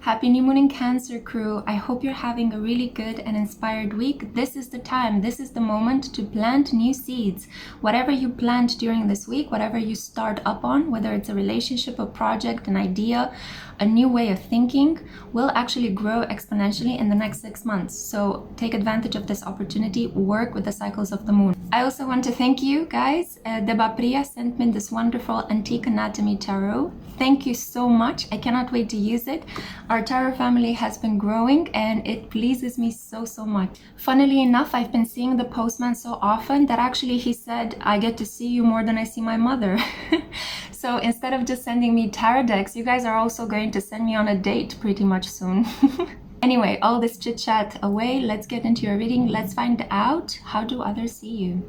Happy new moon in Cancer crew. I hope you're having a really good and inspired week. This is the time, this is the moment to plant new seeds. Whatever you plant during this week, whatever you start up on, whether it's a relationship, a project, an idea, a new way of thinking, will actually grow exponentially in the next 6 months. So take advantage of this opportunity, work with the cycles of the moon. I also want to thank you guys. Deba Priya sent me this wonderful Antique Anatomy Tarot. Thank you so much. I cannot wait to use it. Our tarot family has been growing and it pleases me so much. Funnily enough, I've been seeing the postman so often that actually he said, I get to see you more than I see my mother. So instead of just sending me tarot decks, you guys are also going to send me on a date pretty much soon. Anyway, all this chit chat away, let's get into your reading. Let's find out, how do others see you?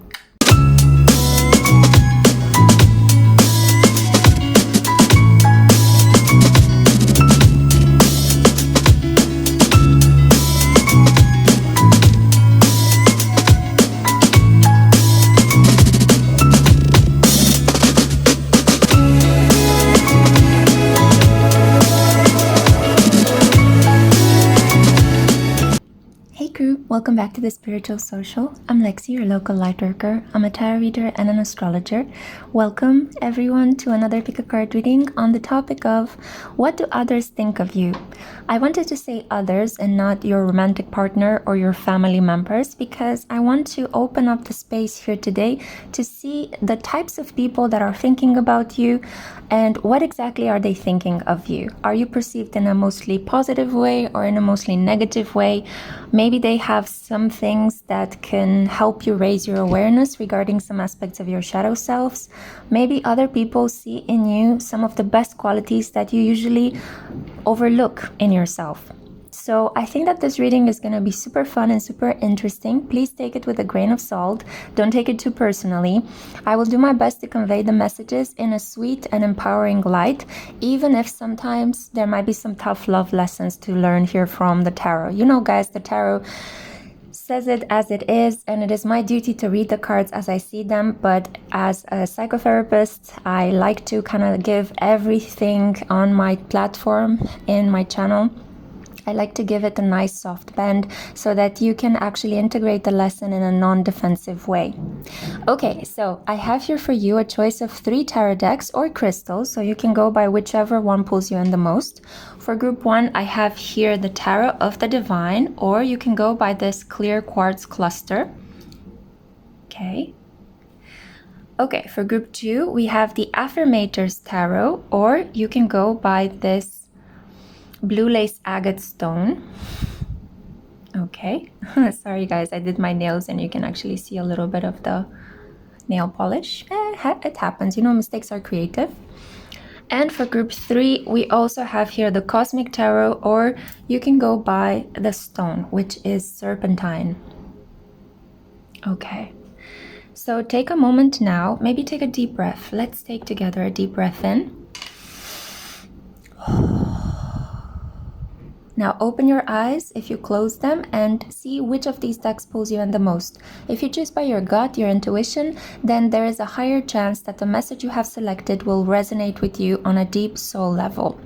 Welcome back to the Spiritual Social. I'm Lexi, your local light worker. I'm a tarot reader and an astrologer. Welcome everyone to another pick a card reading on the topic of what do others think of you? I wanted to say others and not your romantic partner or your family members because I want to open up the space here today to see the types of people that are thinking about you and what exactly are they thinking of you. Are you perceived in a mostly positive way or in a mostly negative way? Maybe they have some things that can help you raise your awareness regarding some aspects of your shadow selves. Maybe other people see in you some of the best qualities that you usually overlook in yourself. So I think that this reading is going to be super fun and super interesting. Please take it with a grain of salt. Don't take it too personally. I will do my best to convey the messages in a sweet and empowering light, even if sometimes there might be some tough love lessons to learn here from the tarot. You know, guys, the tarot says it as it is, and it is my duty to read the cards as I see them, but as a psychotherapist, I like to kind of give everything on my platform in my channel. I like to give it a nice soft bend so that you can actually integrate the lesson in a non-defensive way. Okay, so I have here for you a choice of 3 tarot decks or crystals, so you can go by whichever one pulls you in the most. For group 1, I have here the Tarot of the Divine, or you can go by this clear quartz cluster. Okay. Okay, for group 2, we have the Affirmators Tarot, or you can go by this blue lace agate stone. Okay. Sorry guys, I did my nails and you can actually see a little bit of the nail polish. It happens, you know, mistakes are creative. And for group 3, we also have here the Cosmic Tarot, or you can go by the stone, which is Serpentine. Okay. So take a moment now, maybe take a deep breath. Let's take together a deep breath in. Now open your eyes if you close them and see which of these decks pulls you in the most. If you choose by your gut, your intuition, then there is a higher chance that the message you have selected will resonate with you on a deep soul level.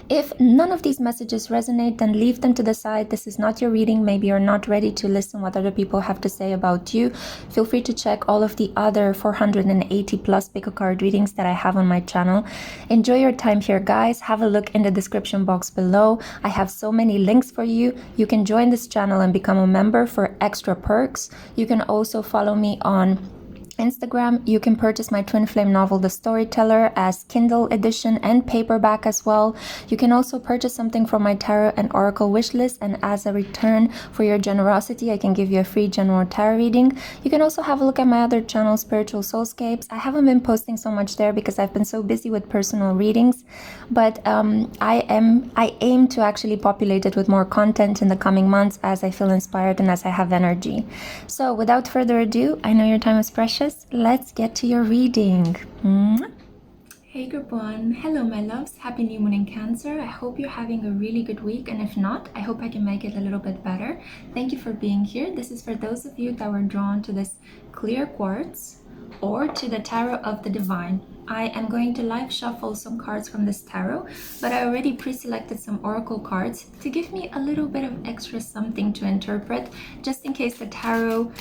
If none of these messages resonate, then leave them to the side. This is not your reading. Maybe you're not ready to listen what other people have to say about you. Feel free to check all of the other 480 plus pick a card readings that I have on my channel. Enjoy your time here, guys. Have a look in the description box below. I have so many links for you. You can join this channel and become a member for extra perks. You can also follow me on Instagram. You can purchase my twin flame novel The Storyteller as Kindle edition and paperback as well. You can also purchase something from my tarot and oracle wish list, and as a return for your generosity I can give you a free general tarot reading. You can also have a look at my other channel, Spiritual Soulscapes. I haven't been posting so much there because I've been so busy with personal readings, but I aim to actually populate it with more content in the coming months as I feel inspired and as I have energy. So without further ado, I know your time is precious. Let's get to your reading. Hey group 1, hello my loves, happy new moon in Cancer. I hope you're having a really good week, and if not, I hope I can make it a little bit better. Thank you for being here. This is for those of you that were drawn to this clear quartz or to the Tarot of the Divine. I am going to live shuffle some cards from this tarot, but I already pre-selected some oracle cards to give me a little bit of extra something to interpret, just in case the tarot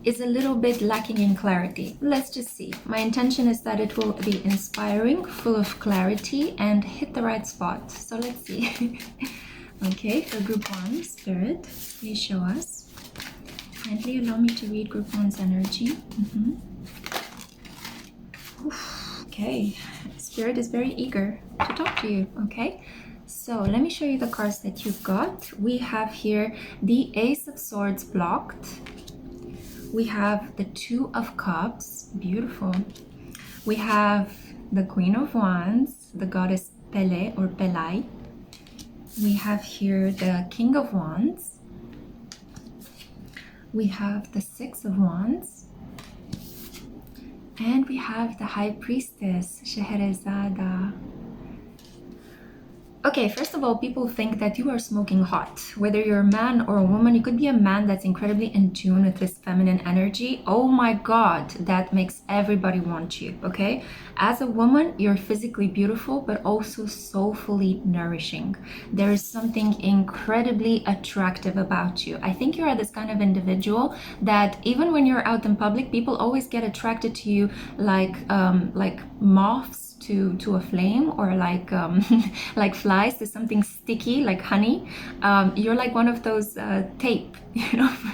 is a little bit lacking in clarity. Let's just see. My intention is that it will be inspiring, full of clarity, and hit the right spot. So let's see. Okay, for group 1, Spirit, please show us. Kindly allow me to read group 1's energy. Okay, Spirit is very eager to talk to you, okay? So let me show you the cards that you've got. We have here the Ace of Swords blocked. We have the Two of Cups, beautiful. We have the Queen of Wands, the goddess Pele or Pelai. We have here the King of Wands. We have the Six of Wands. And we have the High Priestess, Scheherazade. Okay, first of all, people think that you are smoking hot. Whether you're a man or a woman, you could be a man that's incredibly in tune with this feminine energy. Oh my God, that makes everybody want you, okay? As a woman, you're physically beautiful, but also soulfully nourishing. There is something incredibly attractive about you. I think you are this kind of individual that even when you're out in public, people always get attracted to you like moths to a flame, or like like flies to something sticky like honey. You're like one of those tape,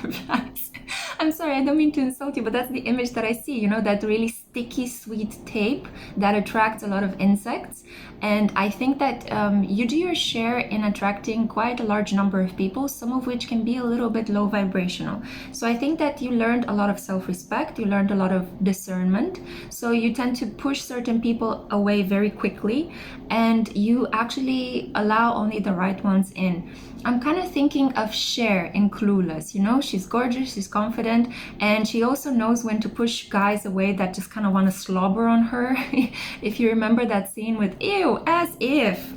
for flies. I'm sorry, I don't mean to insult you, but that's the image that I see, that really sticky, sweet tape that attracts a lot of insects. And I think that you do your share in attracting quite a large number of people, some of which can be a little bit low vibrational. So I think that you learned a lot of self-respect, you learned a lot of discernment. So you tend to push certain people away very quickly, and you actually allow only the right ones in. I'm kind of thinking of Cher in Clueless, she's gorgeous, she's confident, and she also knows when to push guys away that just kind of want to slobber on her. If you remember that scene with ew, as if.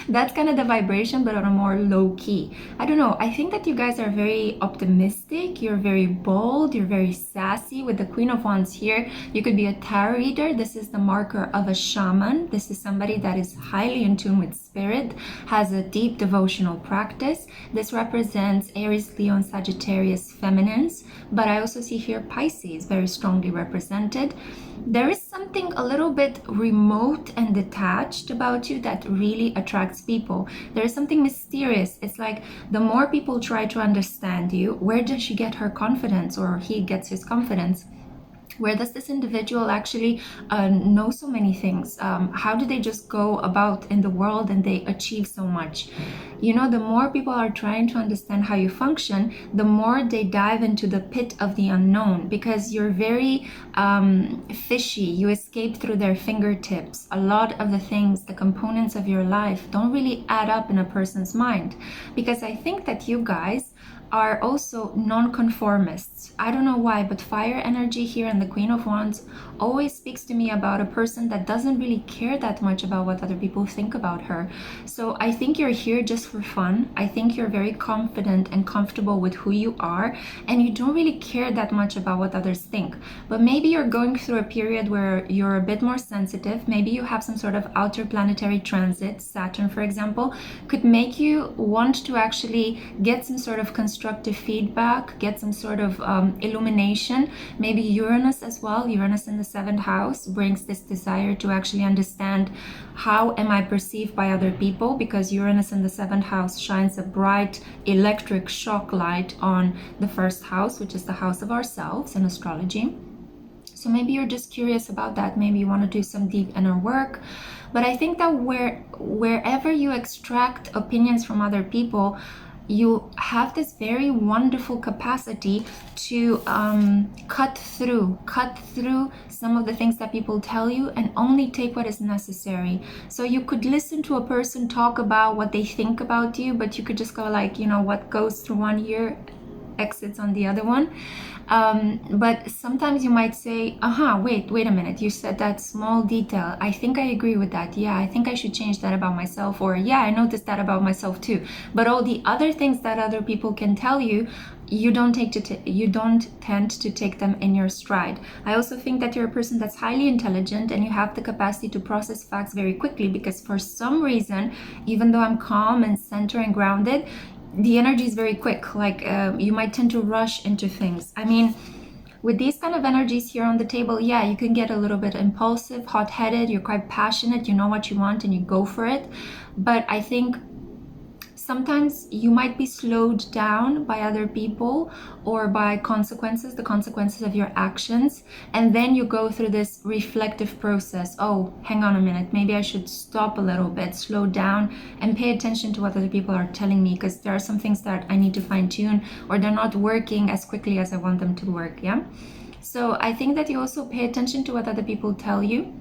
That's kind of the vibration, but on a more low key. I don't know, I think that you guys are very optimistic, you're very bold, you're very sassy. With the Queen of Wands here, you could be a tarot reader. This is the marker of a shaman. This is somebody that is highly in tune with spirit, has a deep devotional practice. This represents Aries, Leo, and Sagittarius feminines, but I also see here Pisces very strongly represented. There is something a little bit remote and detached about you that really attracts people. There is something mysterious. It's like the more people try to understand you, where does she get her confidence, or he gets his confidence? Where does this individual actually know so many things? How do they just go about in the world and they achieve so much? The more people are trying to understand how you function, the more they dive into the pit of the unknown, because you're very fishy. You escape through their fingertips. A lot of the things, the components of your life don't really add up in a person's mind, because I think that you guys are also non-conformists. I don't know why, but fire energy here and the Queen of Wands always speaks to me about a person that doesn't really care that much about what other people think about her. So I think you're here just for fun. I think you're very confident and comfortable with who you are, and you don't really care that much about what others think. But maybe you're going through a period where you're a bit more sensitive. Maybe you have some sort of outer planetary transit. Saturn, for example, could make you want to actually get some sort of constructive feedback, get some sort of illumination. Maybe Uranus as well. Uranus in the 7th house brings this desire to actually understand, how am I perceived by other people? Because Uranus in the 7th house shines a bright electric shock light on the 1st house, which is the house of ourselves in astrology. So maybe you're just curious about that. Maybe you want to do some deep inner work. But I think that wherever you extract opinions from other people, you have this very wonderful capacity to cut through some of the things that people tell you and only take what is necessary. So you could listen to a person talk about what they think about you, but you could just go like, what goes through one ear exits on the other one. But sometimes you might say, wait a minute, you said that small detail, I think I agree with that, yeah, I think I should change that about myself, or yeah, I noticed that about myself too. But all the other things that other people can tell you, you don't tend to take them in your stride. I also think that you're a person that's highly intelligent and you have the capacity to process facts very quickly, because for some reason, even though I'm calm and centered and grounded, the energy is very quick. Like you might tend to rush into things. I mean, with these kind of energies here on the table, yeah, you can get a little bit impulsive, hot-headed, you're quite passionate, you know what you want and you go for it. But I think sometimes you might be slowed down by other people or by the consequences of your actions. And then you go through this reflective process. Oh, hang on a minute. Maybe I should stop a little bit, slow down, and pay attention to what other people are telling me, because there are some things that I need to fine tune, or they're not working as quickly as I want them to work. Yeah. So I think that you also pay attention to what other people tell you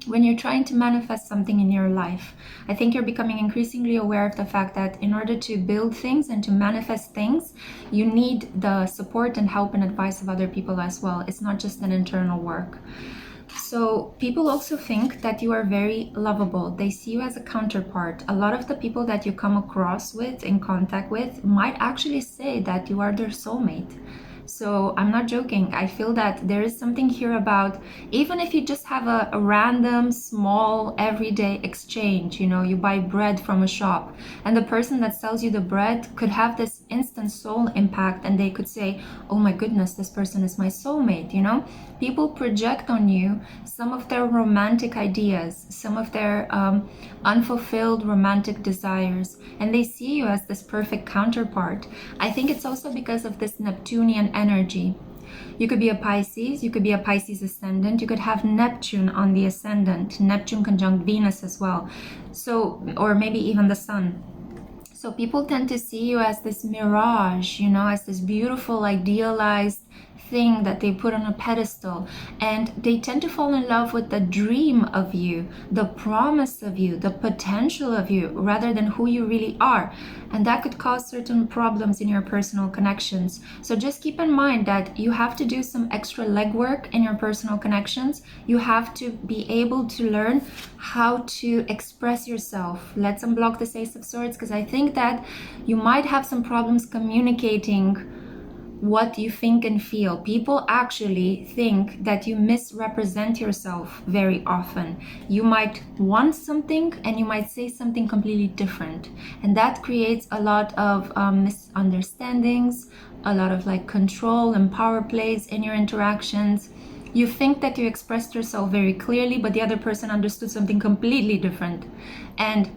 when you're trying to manifest something in your life. I think you're becoming increasingly aware of the fact that in order to build things and to manifest things, you need the support and help and advice of other people as well. It's not just an internal work. So people also think that you are very lovable. They see you as a counterpart. A lot of the people that you come across with, in contact with, might actually say that you are their soulmate. So I'm not joking. I feel that there is something here about, even if you just have a random, small, everyday exchange, you know, you buy bread from a shop and the person that sells you the bread could have this instant soul impact, and they could say, oh my goodness, this person is my soulmate, you know? People project on you some of their romantic ideas, some of their unfulfilled romantic desires, and they see you as this perfect counterpart. I think it's also because of this Neptunian energy. You could be a Pisces, you could be a Pisces ascendant, you could have Neptune on the ascendant, Neptune conjunct Venus as well. So, or maybe even the sun. So people tend to see you as this mirage, you know, as this beautiful, idealized thing that they put on a pedestal, and they tend to fall in love with the dream of you, the promise of you, the potential of you, rather than who you really are. And that could cause certain problems in your personal connections. So just keep in mind that you have to do some extra legwork in your personal connections. You have to be able to learn how to express yourself. Let's unblock this Ace of Swords, because I think that you might have some problems communicating what you think and feel. People actually think that you misrepresent yourself very often. You might want something and you might say something completely different, and that creates a lot of misunderstandings, a lot of like control and power plays in your interactions. You think that you expressed yourself very clearly, but the other person understood something completely different. And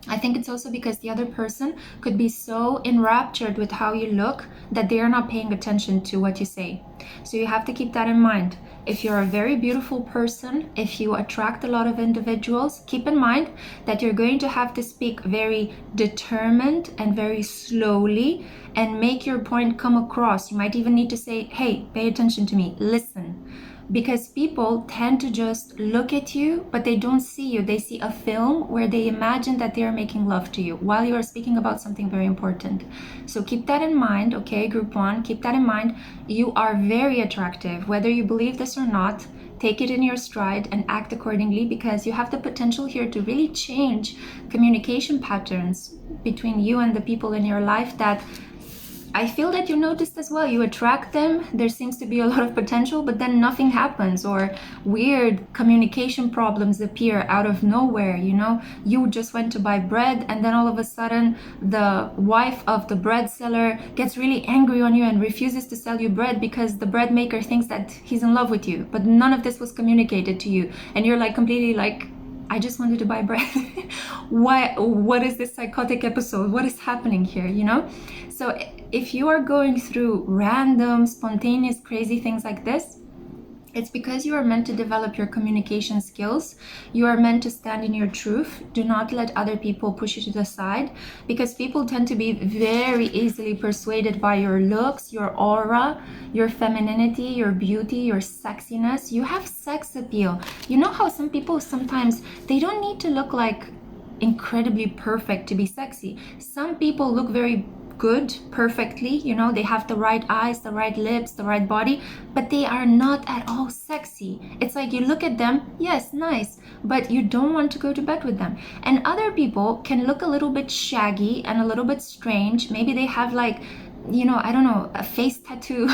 I think it's also because the other person could be so enraptured with how you look that they are not paying attention to what you say. So you have to keep that in mind. If you're a very beautiful person, if you attract a lot of individuals, keep in mind that you're going to have to speak very determined and very slowly and make your point come across. You might even need to say, hey, pay attention to me, listen. Because people tend to just look at you, but they don't see you. They see a film where they imagine that they are making love to you while you are speaking about something very important. So keep that in mind, okay, group one, keep that in mind. You are very attractive, whether you believe this or not. Take it in your stride and act accordingly, because you have the potential here to really change communication patterns between you and the people in your life that I feel that you noticed as well. You attract them, there seems to be a lot of potential, but then nothing happens, or weird communication problems appear out of nowhere. You know, you just went to buy bread and then all of a sudden the wife of the bread seller gets really angry on you and refuses to sell you bread because the bread maker thinks that he's in love with you, but none of this was communicated to you, and you're like completely like, I just wanted to buy bread. What is this psychotic episode? What is happening here, you know? So if you are going through random, spontaneous, crazy things like this, it's because you are meant to develop your communication skills. You are meant to stand in your truth. Do not let other people push you to the side, because people tend to be very easily persuaded by your looks, your aura, your femininity, your beauty, your sexiness. You have sex appeal. You know how some people sometimes, they don't need to look like incredibly perfect to be sexy. Some people look very look good perfectly, you know, they have the right eyes, the right lips, the right body, but they are not at all sexy. It's like you look at them, yes, nice, but you don't want to go to bed with them. And other people can look a little bit shaggy and a little bit strange. Maybe they have like, you know, I don't know, a face tattoo,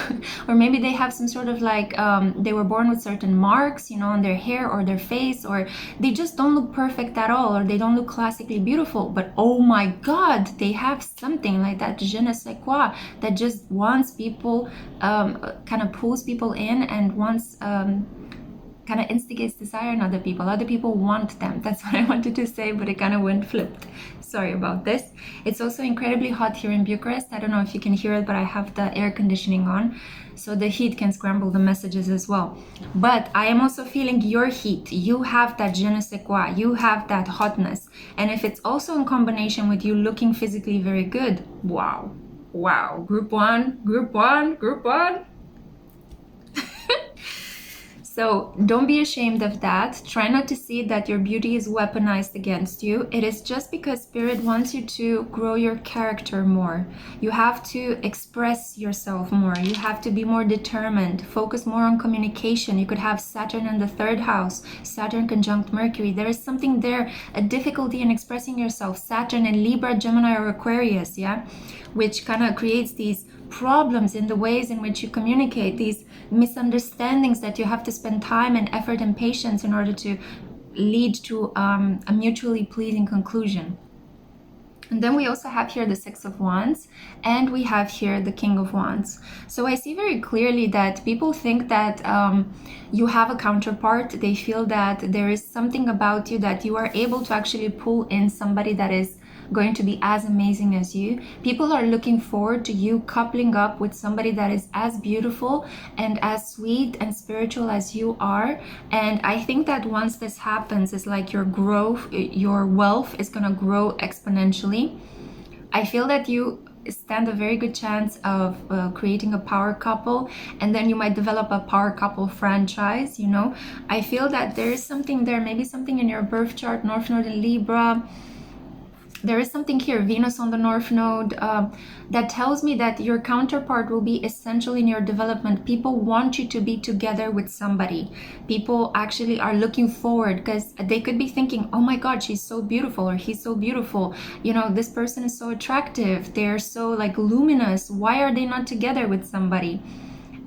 or maybe they have some sort of like, they were born with certain marks, you know, on their hair or their face, or they just don't look perfect at all, or they don't look classically beautiful, but oh my God, they have something like that je ne sais quoi that just wants people, kind of pulls people in and wants, kind of instigates desire in other people. Other people want them. That's what I wanted to say, but it kind of went flipped. Sorry about this. It's also incredibly hot here in Bucharest. I don't know if you can hear it, but I have the air conditioning on, so the heat can scramble the messages as well. But I am also feeling your heat. You have that je ne sais quoi. You have that hotness. And if it's also in combination with you looking physically very good, wow. Wow. Group one, group one, group one. So don't be ashamed of that. Try not to see that your beauty is weaponized against you. It is just because Spirit wants you to grow your character more. You have to express yourself more. You have to be more determined, focus more on communication. You could have Saturn in the 3rd house, Saturn conjunct Mercury. There is something there, a difficulty in expressing yourself. Saturn in Libra, Gemini, or Aquarius, yeah? Which kind of creates these problems in the ways in which you communicate, these misunderstandings that you have to spend time and effort and patience in order to lead to a mutually pleasing conclusion. And then we also have here the 6 of Wands, and we have here the King of Wands. So I see very clearly that people think that you have a counterpart. They feel that there is something about you that you are able to actually pull in somebody that is going to be as amazing as you. People are looking forward to you coupling up with somebody that is as beautiful and as sweet and spiritual as you are. And I think that once this happens, it's like your growth, your wealth is going to grow exponentially. I feel that you stand a very good chance of creating a power couple, and then you might develop a power couple franchise, you know. I feel that there is something there, maybe something in your birth chart, North Node in Libra. There is something here, Venus on the North Node, that tells me that your counterpart will be essential in your development. People want you to be together with somebody. People actually are looking forward because they could be thinking, oh my God, she's so beautiful, or he's so beautiful. You know, this person is so attractive. They're so like luminous. Why are they not together with somebody?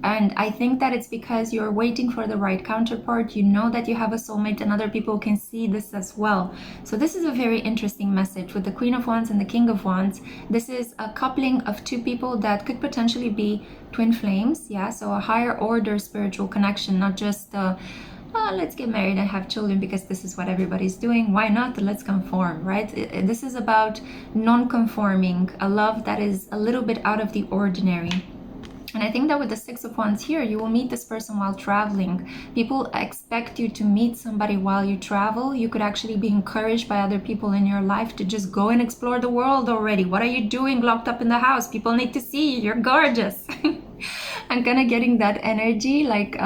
And I think that it's because you're waiting for the right counterpart. You know that you have a soulmate, and other people can see this as well. So this is a very interesting message with the Queen of Wands and the King of Wands. This is a coupling of two people that could potentially be twin flames. Yeah, so a higher order spiritual connection, not just let's get married and have children because this is what everybody's doing. Why not? Let's conform, right? This is about non-conforming, a love that is a little bit out of the ordinary. And I think that with the 6 of Wands here, you will meet this person while traveling. People expect you to meet somebody while you travel. You could actually be encouraged by other people in your life to just go and explore the world already. What are you doing locked up in the house? People need to see you. You're gorgeous. I'm kind of getting that energy, like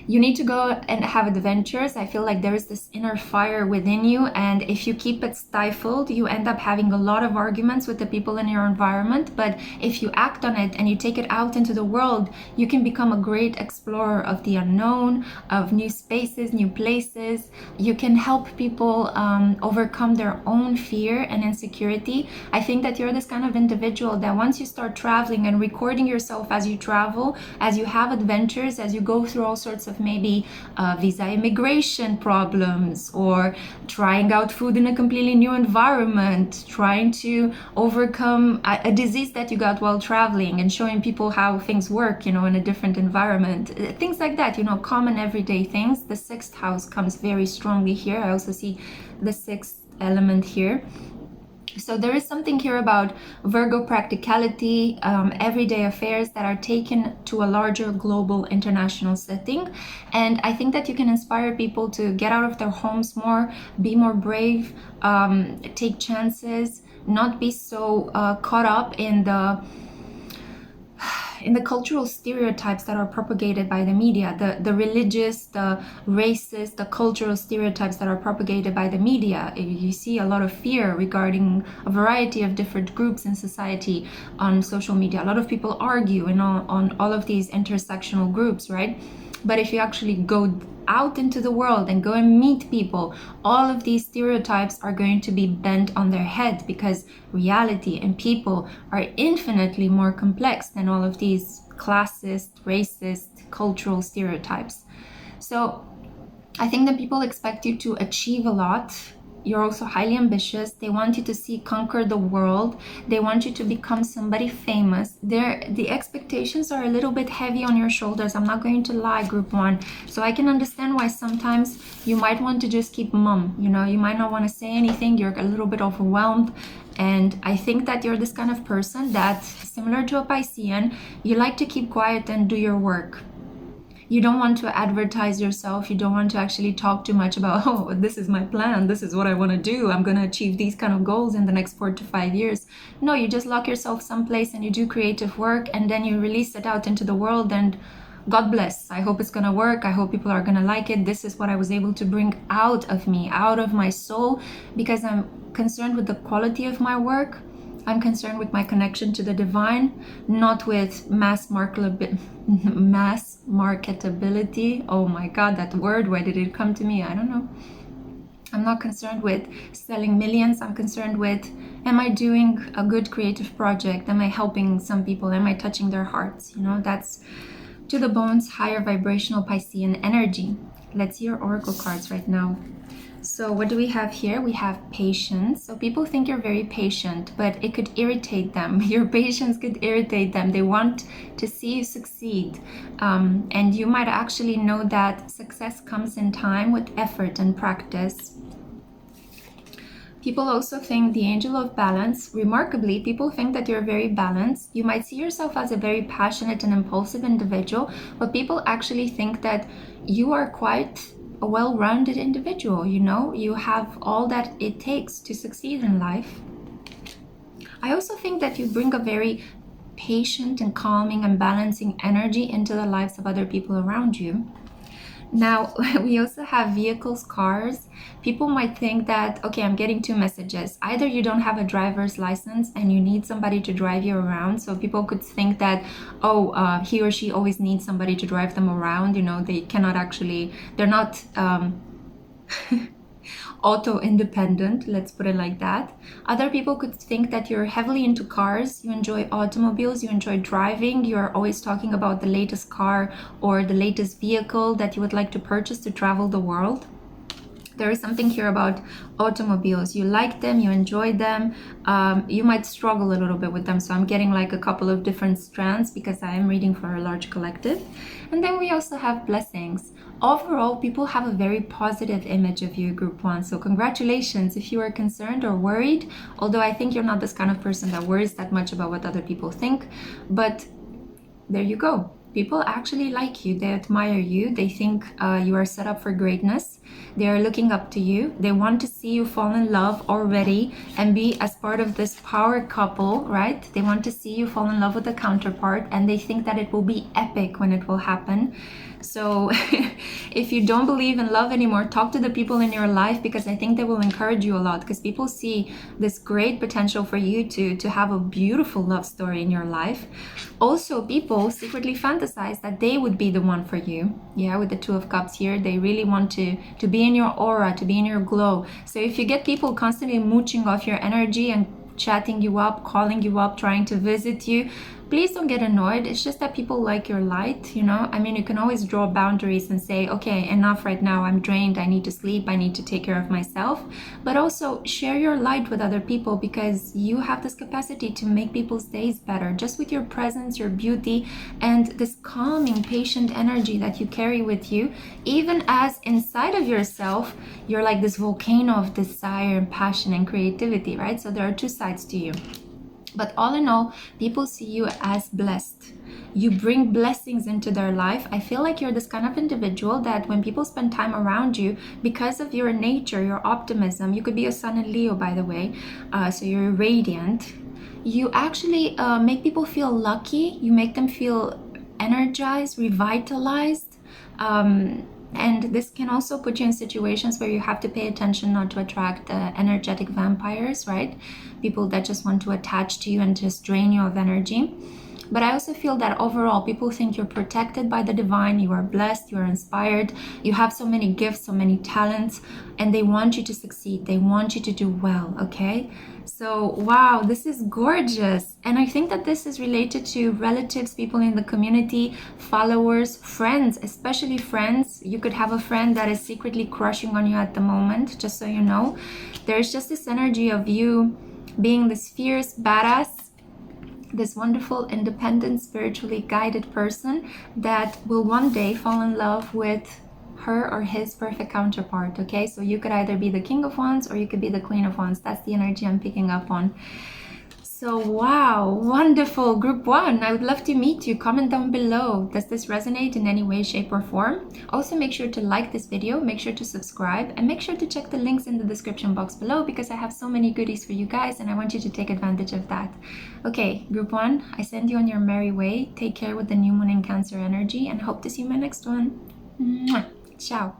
you need to go and have adventures. I feel like there is this inner fire within you, and if you keep it stifled, you end up having a lot of arguments with the people in your environment. But if you act on it and you take it out into the world, you can become a great explorer of the unknown, of new spaces, new places. You can help people overcome their own fear and insecurity. I think that you're this kind of individual that once you start traveling and recording yourself as you travel, as you have adventures, as you go through all sorts of maybe visa immigration problems, or trying out food in a completely new environment, trying to overcome a disease that you got while traveling and showing people how things work, you know, in a different environment, things like that, you know, common everyday things. The 6th house comes very strongly here. I also see the 6th element here. So there is something here about Virgo practicality, everyday affairs that are taken to a larger global international setting. And I think that you can inspire people to get out of their homes more, be more brave, take chances, not be so caught up in in the cultural stereotypes that are propagated by the media, the religious, the racist, the cultural stereotypes that are propagated by the media. You see a lot of fear regarding a variety of different groups in society on social media. A lot of people argue on all of these intersectional groups, right? But if you actually go out into the world and go and meet people, all of these stereotypes are going to be bent on their head, because reality and people are infinitely more complex than all of these classist, racist, cultural stereotypes. So I think that people expect you to achieve a lot. You're also highly ambitious. They want you to conquer the world. They want you to become somebody famous. The expectations are a little bit heavy on your shoulders. I'm not going to lie, group 1. So I can understand why sometimes you might want to just keep mum. You know, you might not want to say anything. You're a little bit overwhelmed. And I think that you're this kind of person that, similar to a Piscean, you like to keep quiet and do your work. You don't want to advertise yourself. You don't want to actually talk too much about, oh, this is my plan. This is what I want to do. I'm going to achieve these kind of goals in the next 4 to 5 years. No, you just lock yourself someplace and you do creative work, and then you release it out into the world, and God bless. I hope it's going to work. I hope people are going to like it. This is what I was able to bring out of me, out of my soul, because I'm concerned with the quality of my work. I'm concerned with my connection to the divine, not with mass marketability. Oh my God, that word, why did it come to me? I don't know. I'm not concerned with selling millions. I'm concerned with, am I doing a good creative project? Am I helping some people? Am I touching their hearts? You know, that's to the bones, higher vibrational Piscean energy. Let's see your oracle cards right now. So what do we have here? We have patience. So people think you're very patient, but it could irritate them. Your patience could irritate them. They want to see you succeed. And you might actually know that success comes in time with effort and practice. People also think the angel of balance. Remarkably, people think that you're very balanced. You might see yourself as a very passionate and impulsive individual, but people actually think that you are quite a well-rounded individual. You know, you have all that it takes to succeed in life. I also think that you bring a very patient and calming and balancing energy into the lives of other people around you. Now, we also have vehicles, cars. People might think that, okay, I'm getting 2 messages. Either you don't have a driver's license and you need somebody to drive you around. So people could think that, he or she always needs somebody to drive them around. You know, they cannot actually, they're not auto-independent, let's put it like that. Other people could think that you're heavily into cars, you enjoy automobiles, you enjoy driving, you're always talking about the latest car or the latest vehicle that you would like to purchase to travel the world. There is something here about automobiles. You like them, you enjoy them. You might struggle a little bit with them. So I'm getting like a couple of different strands because I am reading for a large collective. And then we also have blessings. Overall, people have a very positive image of you, group 1. So congratulations if you are concerned or worried. Although I think you're not this kind of person that worries that much about what other people think. But there you go. People actually like you. They admire you. They think you are set up for greatness. They are looking up to you. They want to see you fall in love already and be as part of this power couple, right? They want to see you fall in love with a counterpart, and they think that it will be epic when it will happen. So if you don't believe in love anymore, talk to the people in your life, because I think they will encourage you a lot, because people see this great potential for you to have a beautiful love story in your life. Also, people secretly fantasize that they would be the one for you. Yeah, with the 2 of Cups here, they really want to be in your aura, to be in your glow. So if you get people constantly mooching off your energy and chatting you up, calling you up, trying to visit you, please don't get annoyed. It's just that people like your light, you know? I mean, you can always draw boundaries and say, okay, enough right now. I'm drained. I need to sleep. I need to take care of myself. But also share your light with other people, because you have this capacity to make people's days better just with your presence, your beauty, and this calming, patient energy that you carry with you, even as inside of yourself, you're like this volcano of desire and passion and creativity, right? So there are 2 sides to you. But all in all, people see you as blessed. You bring blessings into their life. I feel like you're this kind of individual that when people spend time around you, because of your nature, your optimism, you could be a Sun in Leo, by the way, so you're radiant. you actually make people feel lucky. You make them feel energized, revitalized. And this can also put you in situations where you have to pay attention not to attract energetic vampires, right? People that just want to attach to you and just drain you of energy. But I also feel that overall, people think you're protected by the divine, you are blessed, you are inspired, you have so many gifts, so many talents, and they want you to succeed. They want you to do well, okay? So, wow, this is gorgeous. And I think that this is related to relatives, people in the community, followers, friends, especially friends. You could have a friend that is secretly crushing on you at the moment, just so you know. There's just this energy of you being this fierce badass, this wonderful, independent, spiritually guided person that will one day fall in love with her or his perfect counterpart, okay? So you could either be the King of Wands or you could be the Queen of Wands. That's the energy I'm picking up on. So wow, wonderful. Group 1, I would love to meet you. Comment down below. Does this resonate in any way, shape, or form? Also, make sure to like this video, make sure to subscribe, and make sure to check the links in the description box below because I have so many goodies for you guys and I want you to take advantage of that. Okay, Group 1, I send you on your merry way. Take care with the new moon in Cancer energy and hope to see you in my next one. Mwah. Ciao.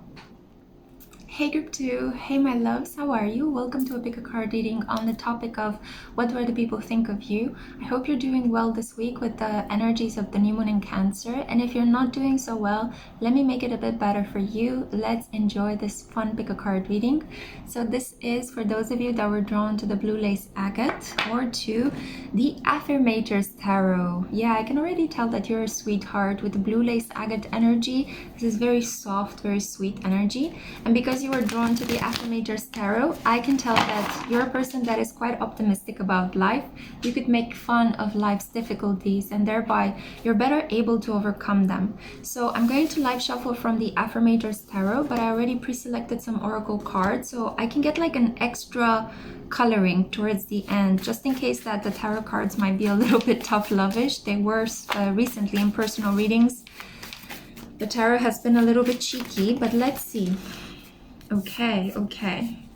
Hey Group 2, hey my loves, how are you? Welcome to a pick a card reading on the topic of what do other people think of you. I hope you're doing well this week with the energies of the new moon in Cancer, and if you're not doing so well, let me make it a bit better for you. Let's enjoy this fun pick a card reading. So this is for those of you that were drawn to the blue lace agate or to the affirmators tarot. Yeah, I can already tell that you're a sweetheart with the blue lace agate energy. This is very soft, very sweet energy, and because you were drawn to the affirmators tarot, I can tell that you're a person that is quite optimistic about life. You could make fun of life's difficulties and thereby you're better able to overcome them. So I'm going to live shuffle from the affirmators tarot, but I already pre-selected some oracle cards so I can get like an extra coloring towards the end, just in case that the tarot cards might be a little bit tough lovish. They were recently in personal readings. The tarot has been a little bit cheeky, but let's see. Okay.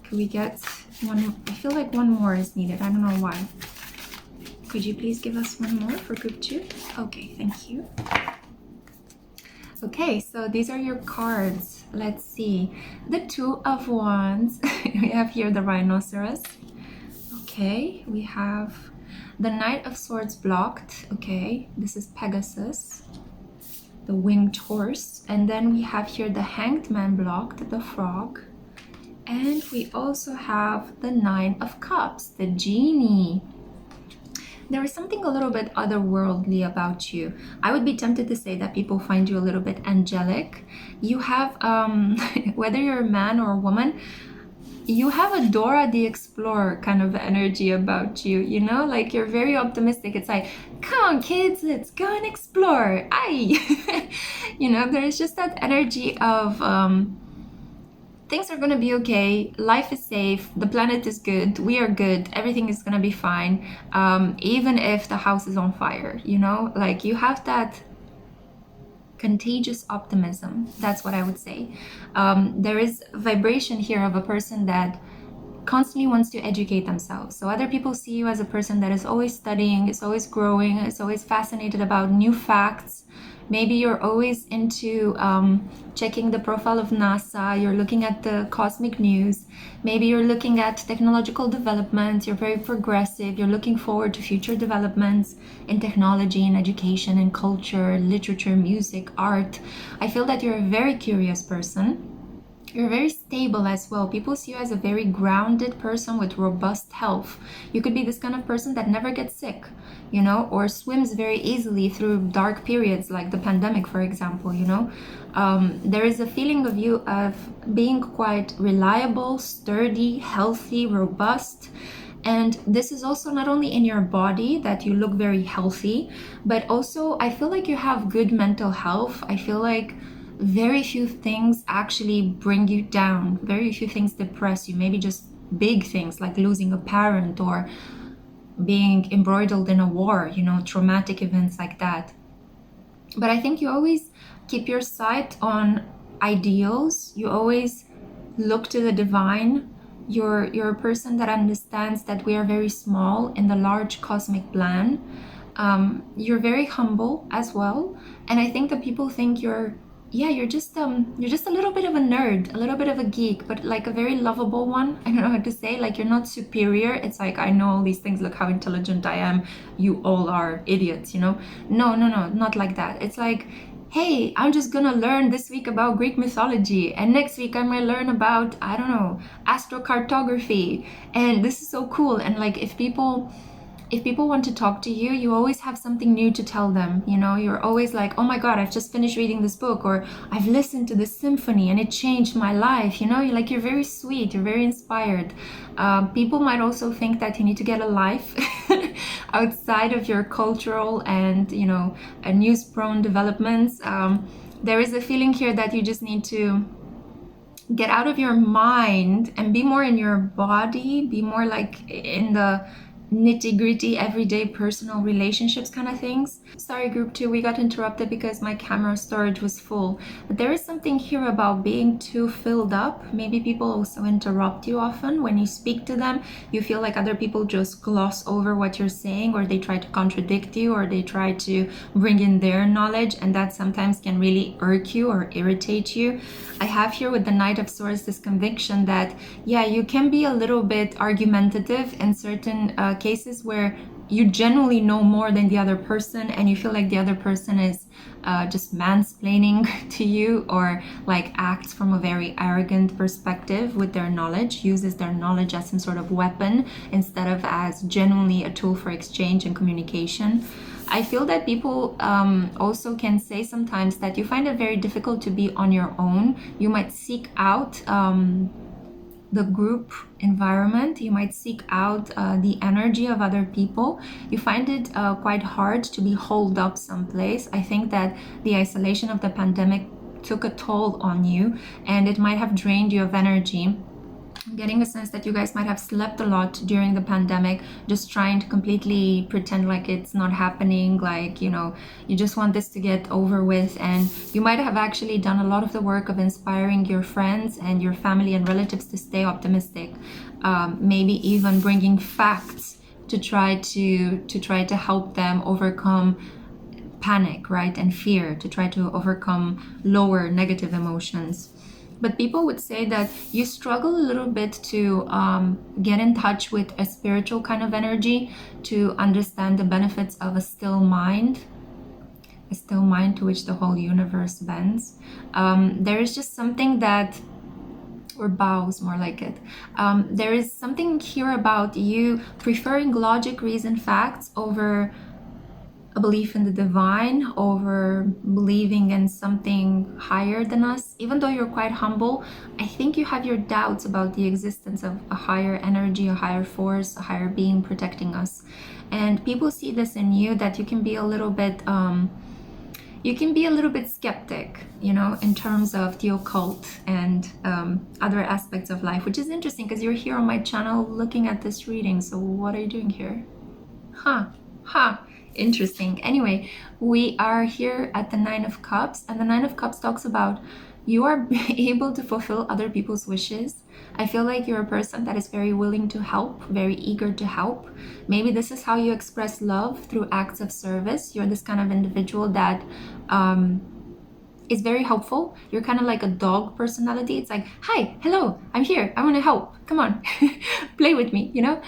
Could we get one? I feel like one more is needed. I don't know why. Could you please give us one more for group 2? Okay, thank you. Okay, so these are your cards. Let's see. The Two of Wands. We have here the rhinoceros. Okay, we have the Knight of Swords blocked. Okay, this is Pegasus, the winged horse. And then we have here the Hanged Man blocked, the frog. And we also have the Nine of Cups, the genie. There is something a little bit otherworldly about you. I would be tempted to say that people find you a little bit angelic. You have, whether you're a man or a woman, you have a Dora the Explorer kind of energy about you, you know? Like, you're very optimistic. It's like, come on kids, let's go and explore. Aye. You know, there's just that energy of things are gonna be okay, life is safe, the planet is good, we are good, everything is gonna be fine, even if the house is on fire, you know? Like, you have that contagious optimism. That's what I would say. There is vibration here of a person that constantly wants to educate themselves. So other people see you as a person that is always studying, is always growing, is always fascinated about new facts. Maybe you're always into checking the profile of NASA, you're looking at the cosmic news, maybe you're looking at technological developments, you're very progressive, you're looking forward to future developments in technology, in education, in culture, literature, music, art. I feel that you're a very curious person. You're very stable as well. People see you as a very grounded person with robust health. You could be this kind of person that never gets sick, you know, or swims very easily through dark periods like the pandemic, for example, you know. There is a feeling of you of being quite reliable, sturdy, healthy, robust. And this is also not only in your body that you look very healthy, but also I feel like you have good mental health. I feel like very few things actually bring you down. Very few things depress you. Maybe just big things like losing a parent or being embroiled in a war, you know, traumatic events like that. But I think you always keep your sight on ideals. You always look to the divine. You're a person that understands that we are very small in the large cosmic plan. You're very humble as well, and I think that people think you're just a little bit of a nerd, a little bit of a geek, but like a very lovable one. I don't know how to say, like you're not superior. It's like, I know all these things, look how intelligent I am, you all are idiots, you know? No, not like that. It's like, hey, I'm just gonna learn this week about Greek mythology, and next week I'm gonna learn about, I don't know, astrocartography, and this is so cool. And like, if people want to talk to you, you always have something new to tell them. You know, you're always like, oh my God, I've just finished reading this book, or I've listened to this symphony and it changed my life. You know, you're very sweet, you're very inspired. People might also think that you need to get a life outside of your cultural and, you know, news-prone developments. There is a feeling here that you just need to get out of your mind and be more in your body, be more like in the nitty-gritty everyday personal relationships kind of things. Sorry, group 2, we got interrupted because my camera storage was full. But there is something here about being too filled up. Maybe people also interrupt you often when you speak to them. You feel like other people just gloss over what you're saying, or they try to contradict you, or they try to bring in their knowledge, and that sometimes can really irk you or irritate you. I have here with the Knight of Swords this conviction that, yeah, you can be a little bit argumentative in certain cases where you genuinely know more than the other person, and you feel like the other person is just mansplaining to you, or like acts from a very arrogant perspective with their knowledge, uses their knowledge as some sort of weapon instead of as genuinely a tool for exchange and communication. I feel that people also can say sometimes that you find it very difficult to be on your own. You might seek out the group environment. You might seek out the energy of other people. You find it quite hard to be holed up someplace. I think that the isolation of the pandemic took a toll on you, and it might have drained you of energy. I'm getting a sense that you guys might have slept a lot during the pandemic, just trying to completely pretend like it's not happening, like, you know, you just want this to get over with. And you might have actually done a lot of the work of inspiring your friends and your family and relatives to stay optimistic, maybe even bringing facts to try to help them overcome panic, right, and fear, to try to overcome lower negative emotions. But people would say that you struggle a little bit to get in touch with a spiritual kind of energy, to understand the benefits of a still mind to which the whole universe bends. There is just something that, or bows more like it. There is something here about you preferring logic, reason, facts over a belief in the divine, over believing in something higher than us. Even though you're quite humble, I think you have your doubts about the existence of a higher energy, a higher force, a higher being protecting us. And people see this in you, that you can be a little bit skeptic, you know, in terms of the occult and other aspects of life, which is interesting because you're here on my channel looking at this reading. So what are you doing here? Interesting. Anyway, we are here at the Nine of Cups, and the Nine of Cups talks about you are able to fulfill other people's wishes. I feel like you're a person that is very willing to help, very eager to help. Maybe this is how you express love, through acts of service. You're this kind of individual that is very helpful. You're kind of like a dog personality. It's like, hi, hello, I'm here, I want to help, come on, play with me, you know?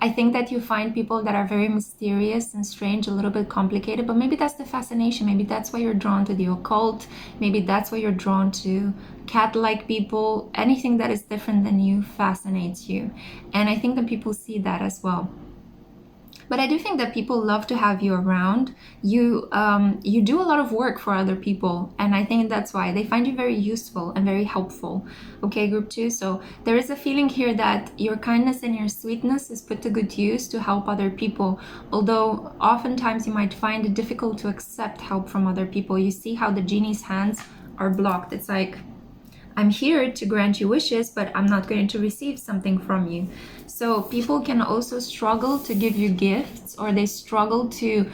I think that you find people that are very mysterious and strange, a little bit complicated, but maybe that's the fascination. Maybe that's why you're drawn to the occult. Maybe that's why you're drawn to cat-like people. Anything that is different than you fascinates you. And I think that people see that as well. But I do think that people love to have you around. You do a lot of work for other people, and I think that's why they find you very useful and very helpful. Okay, group 2. So there is a feeling here that your kindness and your sweetness is put to good use to help other people. Although oftentimes you might find it difficult to accept help from other people. You see how the genie's hands are blocked. It's like, I'm here to grant you wishes, but I'm not going to receive something from you. So people can also struggle to give you gifts, or they struggle to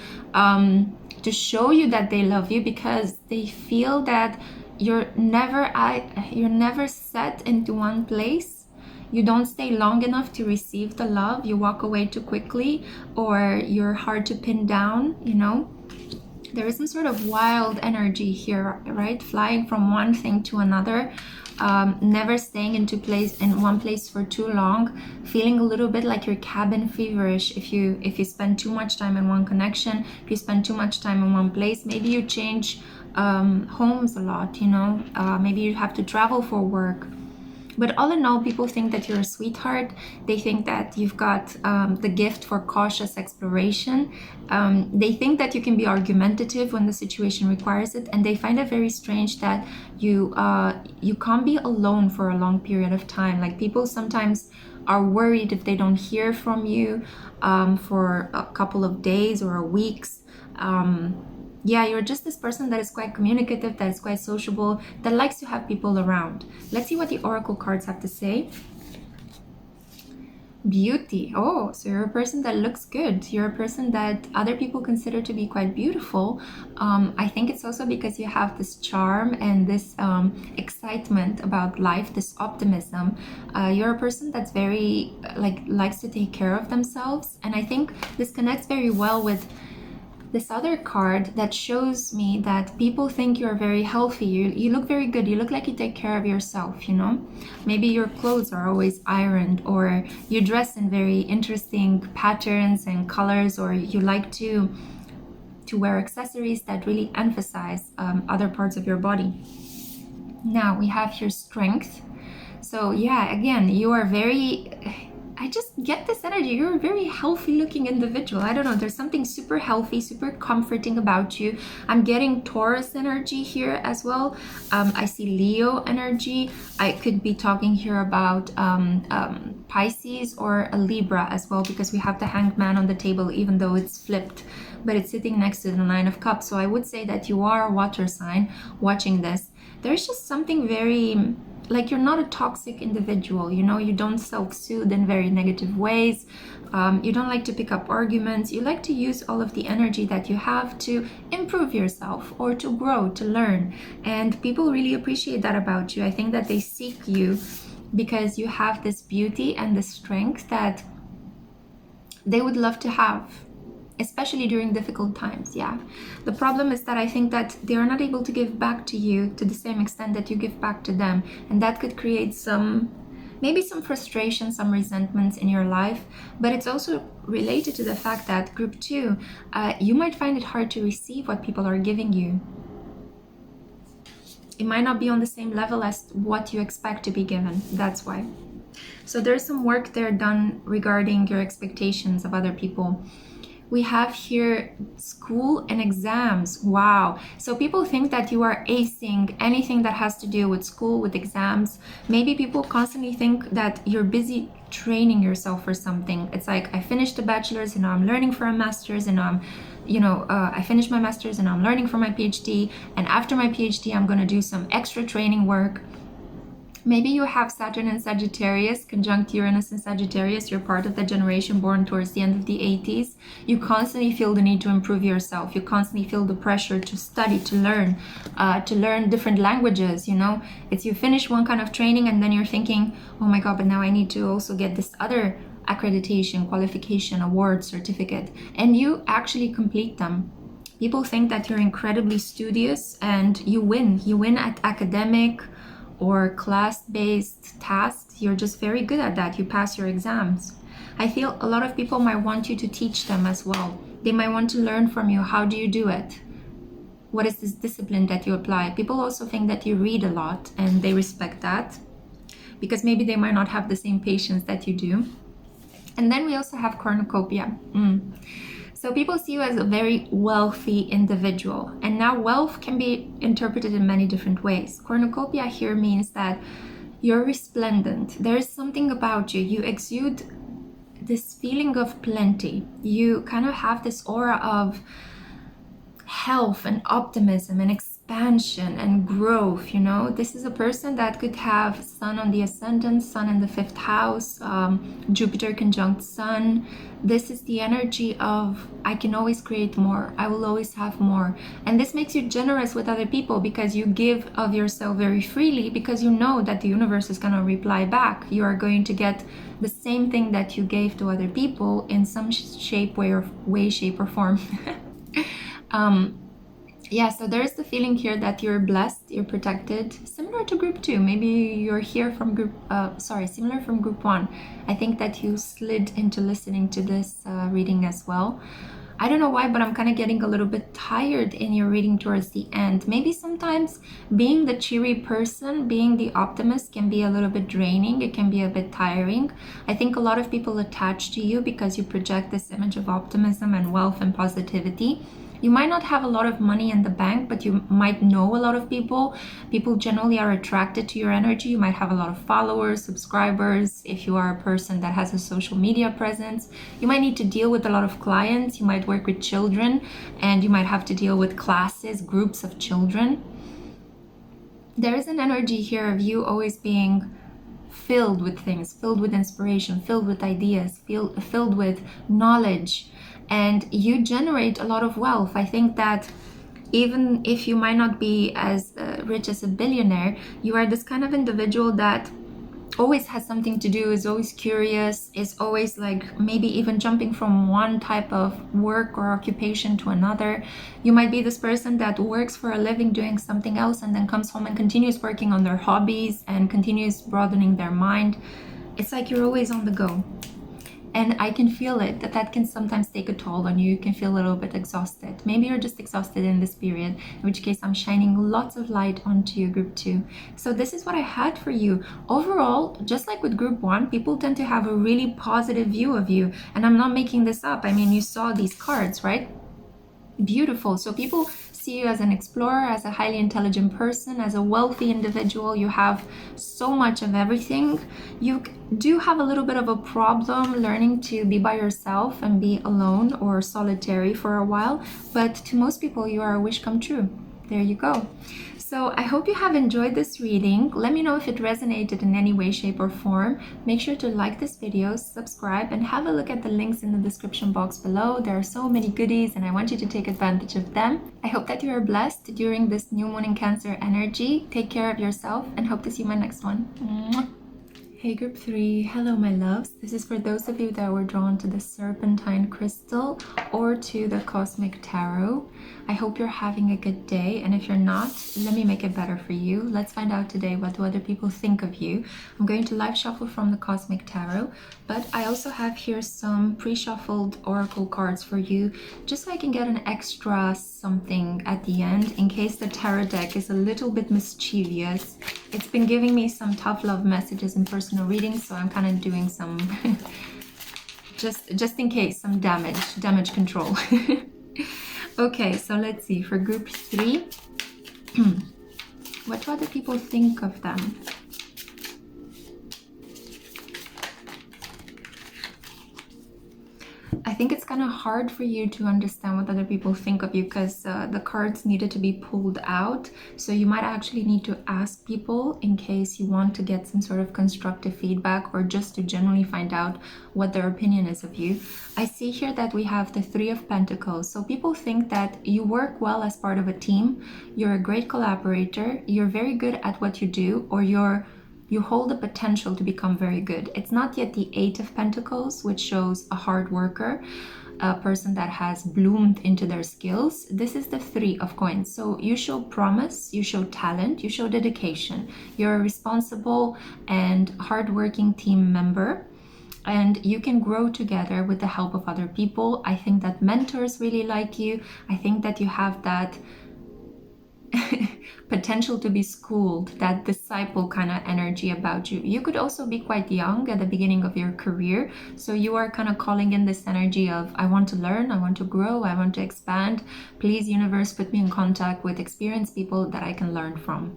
show you that they love you, because they feel that you're never set into one place. you don't stay long enough to receive the love, you walk away too quickly, or you're hard to pin down, you know. There is some sort of wild energy here, right? Flying from one thing to another, never staying in one place for too long, feeling a little bit like you're cabin feverish if you spend too much time in one connection, if you spend too much time in one place. Maybe you change homes a lot, you know. Maybe you have to travel for work. But all in all, people think that you're a sweetheart. They think that you've got the gift for cautious exploration. They think that you can be argumentative when the situation requires it, and they find it very strange that you can't be alone for a long period of time. Like, people sometimes are worried if they don't hear from you for a couple of days or weeks. Yeah, you're just this person that is quite communicative, that is quite sociable, that likes to have people around. Let's see what the oracle cards have to say. Beauty. Oh, so you're a person that looks good. You're a person that other people consider to be quite beautiful. I think it's also because you have this charm and this excitement about life, this optimism. You're a person that's very, likes to take care of themselves. And I think this connects very well with this other card that shows me that people think you're very healthy. You look very good. You look like you take care of yourself, you know. Maybe your clothes are always ironed, or you dress in very interesting patterns and colors, or you like to wear accessories that really emphasize other parts of your body. Now we have your strength. So yeah, again, you are very, I just get this energy. You're a very healthy looking individual. I don't know, there's something super healthy, super comforting about you. I'm getting Taurus energy here as well. I see Leo energy. I could be talking here about Pisces or a Libra as well, because we have the Hanged Man on the table, even though it's flipped, but it's sitting next to the Nine of Cups. So I would say that you are a water sign watching this. There's just something very, like, you're not a toxic individual, you know. You don't self-soothe in very negative ways. You don't like to pick up arguments. You like to use all of the energy that you have to improve yourself or to grow, to learn. And people really appreciate that about you. I think that they seek you because you have this beauty and this strength that they would love to have, especially during difficult times. Yeah, the problem is that I think that they are not able to give back to you to the same extent that you give back to them, and that could create maybe some frustration, some resentments in your life. But it's also related to the fact that group 2, you might find it hard to receive what people are giving you. It might not be on the same level as what you expect to be given. That's why. So there's some work there done regarding your expectations of other people. We have here school and exams. Wow. So people think that you are acing anything that has to do with school, with exams. Maybe people constantly think that you're busy training yourself for something. It's like, I finished a bachelor's and now I'm learning for a master's, and now I'm, I finished my master's and now I'm learning for my PhD. And after my PhD, I'm going to do some extra training work. Maybe you have Saturn in Sagittarius, conjunct Uranus in Sagittarius. You're part of the generation born towards the end of the 80s. You constantly feel the need to improve yourself. You constantly feel the pressure to study, to learn different languages, you know. It's you finish one kind of training and then you're thinking, oh my God, but now I need to also get this other accreditation, qualification, award, certificate. And you actually complete them. People think that you're incredibly studious and you win. You win at academic or class-based tasks. You're just very good at that. You pass your exams. I feel a lot of people might want you to teach them as well. They might want to learn from you. How do you do it? What is this discipline that you apply? People also think that you read a lot, and they respect that because maybe they might not have the same patience that you do. And then we also have cornucopia. So people see you as a very wealthy individual. And now wealth can be interpreted in many different ways. Cornucopia here means that you're resplendent. There is something about you. You exude this feeling of plenty. You kind of have this aura of health and optimism and expansion and growth, you know. This is a person that could have Sun on the ascendant, Sun in the 5th house, Jupiter conjunct Sun. This is the energy of, I can always create more, I will always have more. And this makes you generous with other people because you give of yourself very freely, because you know that the universe is going to reply back. You are going to get the same thing that you gave to other people in some shape, way, shape or form. Yeah, so there's the feeling here that you're blessed, you're protected, similar to group 2. Maybe you're here from similar from group 1. I think that you slid into listening to this reading as well. I don't know why, but I'm kind of getting a little bit tired in your reading towards the end. Maybe sometimes being the cheery person, being the optimist can be a little bit draining. It can be a bit tiring. I think a lot of people attach to you because you project this image of optimism and wealth and positivity. You might not have a lot of money in the bank, but you might know a lot of people. People generally are attracted to your energy. You might have a lot of followers, subscribers. If you are a person that has a social media presence, you might need to deal with a lot of clients. You might work with children, and you might have to deal with classes, groups of children. There is an energy here of you always being filled with things, filled with inspiration, filled with ideas, filled with knowledge. And you generate a lot of wealth. I think that even if you might not be as rich as a billionaire, you are this kind of individual that always has something to do, is always curious, is always like maybe even jumping from one type of work or occupation to another. You might be this person that works for a living doing something else and then comes home and continues working on their hobbies and continues broadening their mind. It's like you're always on the go. And I can feel it, that can sometimes take a toll on you. You can feel a little bit exhausted. Maybe you're just exhausted in this period, in which case I'm shining lots of light onto you, group 2. So this is what I had for you. Overall, just like with group 1, people tend to have a really positive view of you. And I'm not making this up. I mean, you saw these cards, right? Beautiful. So people see you as an explorer, as a highly intelligent person, as a wealthy individual. You have so much of everything. You do have a little bit of a problem learning to be by yourself and be alone or solitary for a while, but to most people you are a wish come true. There you go. So I hope you have enjoyed this reading. Let me know if it resonated in any way, shape, or form. Make sure to like this video, subscribe, and have a look at the links in the description box below. There are so many goodies and I want you to take advantage of them. I hope that you are blessed during this new moon in Cancer energy. Take care of yourself and hope to see you in my next one. Mwah. Hey group 3, hello my loves. This is for those of you that were drawn to the Serpentine crystal or to the Cosmic Tarot. I hope you're having a good day, and if you're not, let me make it better for you. Let's find out today, what do other people think of you. I'm going to live shuffle from the Cosmic Tarot, but I also have here some pre-shuffled oracle cards for you, just so I can get an extra something at the end in case the tarot deck is a little bit mischievous. It's been giving me some tough love messages in personal readings, so I'm kind of doing some just in case, some damage control. Okay, so let's see, for group 3, what do other people think of them? I think it's kind of hard for you to understand what other people think of you because the cards needed to be pulled out. So you might actually need to ask people in case you want to get some sort of constructive feedback or just to generally find out what their opinion is of you. I see here that we have the 3 of Pentacles. So people think that you work well as part of a team. You're a great collaborator. You're very good at what you do, or you hold the potential to become very good. It's not yet the 8 of Pentacles, which shows a hard worker, a person that has bloomed into their skills. This is the 3 of Coins. So you show promise, you show talent, you show dedication. You're a responsible and hardworking team member, and you can grow together with the help of other people. I think that mentors really like you. I think that you have that potential to be schooled, that disciple kind of energy about you. You could also be quite young at the beginning of your career, so you are kind of calling in this energy of, I want to learn, I want to grow, I want to expand. Please, universe, put me in contact with experienced people that I can learn from.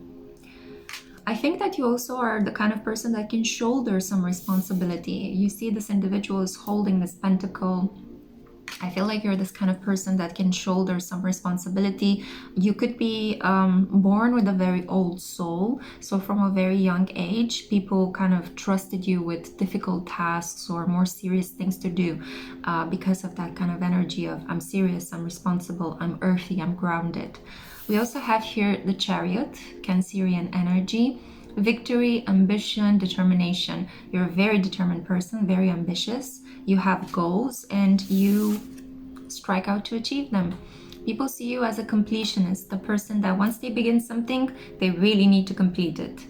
I think that you also are the kind of person that can shoulder some responsibility. You see this individual is holding this pentacle. I feel like you're this kind of person that can shoulder some responsibility. You could be born with a very old soul. So from a very young age, people kind of trusted you with difficult tasks or more serious things to do because of that kind of energy of I'm serious, I'm responsible, I'm earthy, I'm grounded. We also have here the Chariot, Cancerian energy. Victory, ambition, determination. You're a very determined person, very ambitious. You have goals and you strike out to achieve them. People see you as a completionist, the person that once they begin something, they really need to complete it.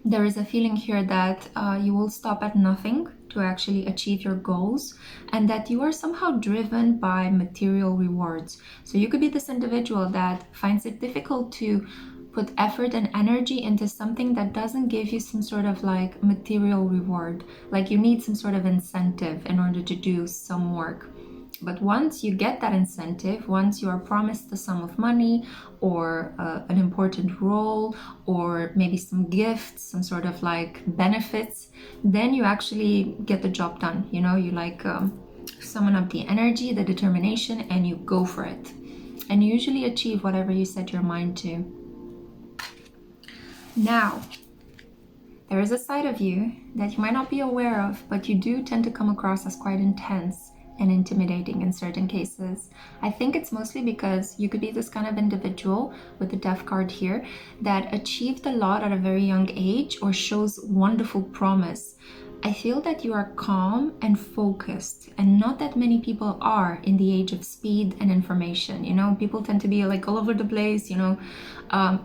There is a feeling here that you will stop at nothing to actually achieve your goals, and that you are somehow driven by material rewards. So you could be this individual that finds it difficult to put effort and energy into something that doesn't give you some sort of like material reward. Like you need some sort of incentive in order to do some work. But once you get that incentive, once you are promised a sum of money or an important role or maybe some gifts, some sort of like benefits, then you actually get the job done. You know, you like summon up the energy, the determination, and you go for it. And you usually achieve whatever you set your mind to. Now, there is a side of you that you might not be aware of, but you do tend to come across as quite intense and intimidating in certain cases. I think it's mostly because you could be this kind of individual with the Death card here that achieved a lot at a very young age or shows wonderful promise. I feel that you are calm and focused, and not that many people are in the age of speed and information. You know, people tend to be like all over the place, you know,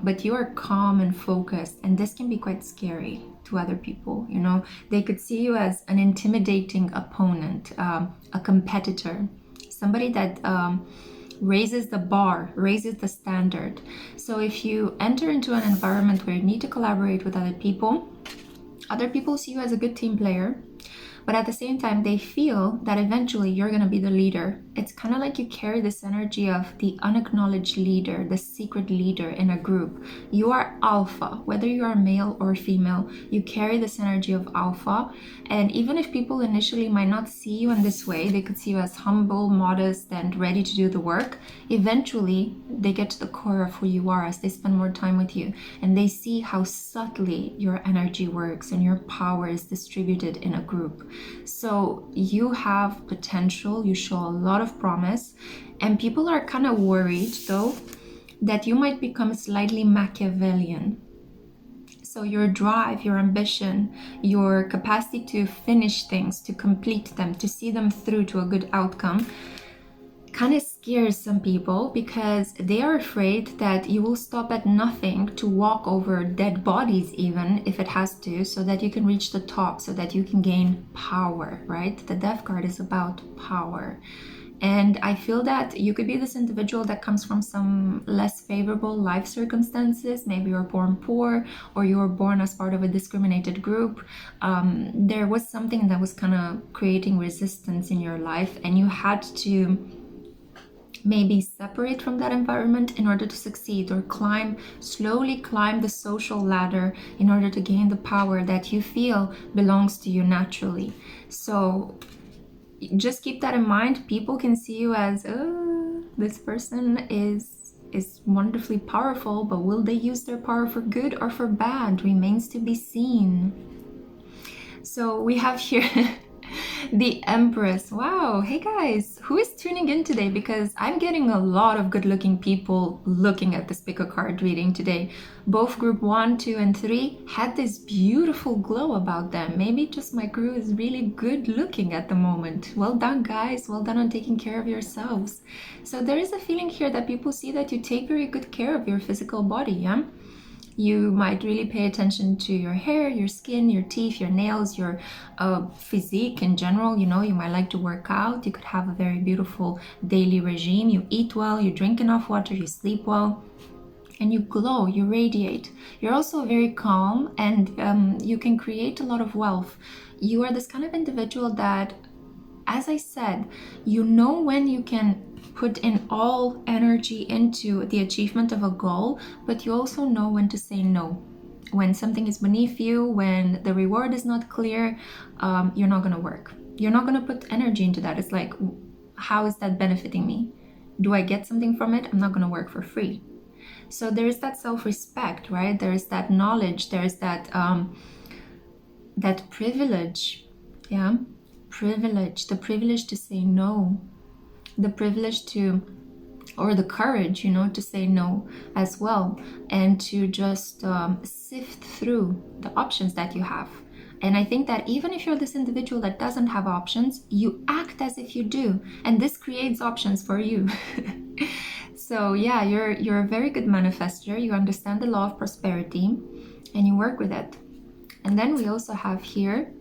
but you are calm and focused, and this can be quite scary to other people. You know, they could see you as an intimidating opponent, a competitor, somebody that raises the bar, raises the standard. So if you enter into an environment where you need to collaborate with other people see you as a good team player, but at the same time, they feel that eventually you're going to be the leader. It's kind of like you carry this energy of the unacknowledged leader, the secret leader in a group. You are alpha, whether you are male or female, you carry this energy of alpha. And even if people initially might not see you in this way, they could see you as humble, modest, and ready to do the work. Eventually, they get to the core of who you are as they spend more time with you. And they see how subtly your energy works and your power is distributed in a group. So you have potential, you show a lot of promise, and people are kind of worried though that you might become slightly Machiavellian. So your drive, your ambition, your capacity to finish things, to complete them, to see them through to a good outcome kind of scares some people because they are afraid that you will stop at nothing to walk over dead bodies, even if it has to, so that you can reach the top, so that you can gain power, right? The Death card is about power. And I feel that you could be this individual that comes from some less favorable life circumstances. Maybe you're born poor or you were born as part of a discriminated group. There was something that was kind of creating resistance in your life, and you had to maybe separate from that environment in order to succeed, or slowly climb the social ladder in order to gain the power that you feel belongs to you naturally. So just keep that in mind. People can see you as, oh, this person is wonderfully powerful, but will they use their power for good or for bad remains to be seen. So we have here the Empress. Wow. Hey guys, who is tuning in today? Because I'm getting a lot of good looking people looking at this pickacard reading today. Both group 1, 2, and 3 had this beautiful glow about them. Maybe just my crew is really good looking at the moment. Well done, guys. Well done on taking care of yourselves. So there is a feeling here that people see that you take very good care of your physical body, yeah? You might really pay attention to your hair, your skin, your teeth, your nails, your physique in general. You know, you might like to work out. You could have a very beautiful daily regime. You eat well, you drink enough water, you sleep well, and you glow, you radiate. You're also very calm, and you can create a lot of wealth. You are this kind of individual that, as I said, you know when you can put in all energy into the achievement of a goal, but you also know when to say no. When something is beneath you, when the reward is not clear, you're not going to work. You're not going to put energy into that. It's like, how is that benefiting me? Do I get something from it? I'm not going to work for free. So there is that self-respect, right? There is that knowledge. There is that that privilege, yeah, privilege, the privilege to say no, the privilege to, or the courage, you know, to say no as well, and to just sift through the options that you have. And I think that even if you're this individual that doesn't have options, you act as if you do, and this creates options for you. So yeah, you're a very good manifester. You understand the law of prosperity and you work with it. And then we also have here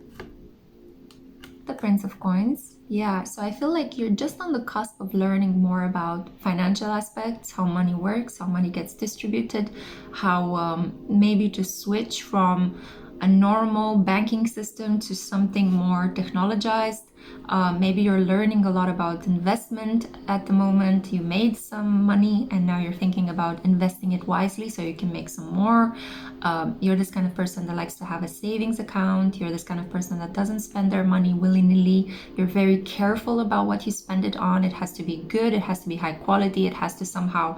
the Prince of Coins. Yeah, so I feel like you're just on the cusp of learning more about financial aspects, how money works, how money gets distributed, how maybe to switch from a normal banking system to something more technologized. Maybe you're learning a lot about investment at the moment. You made some money and now you're thinking about investing it wisely so you can make some more. You're this kind of person that likes to have a savings account. You're this kind of person that doesn't spend their money willy-nilly. You're very careful about what you spend it on. It has to be good. It has to be high quality. It has to somehow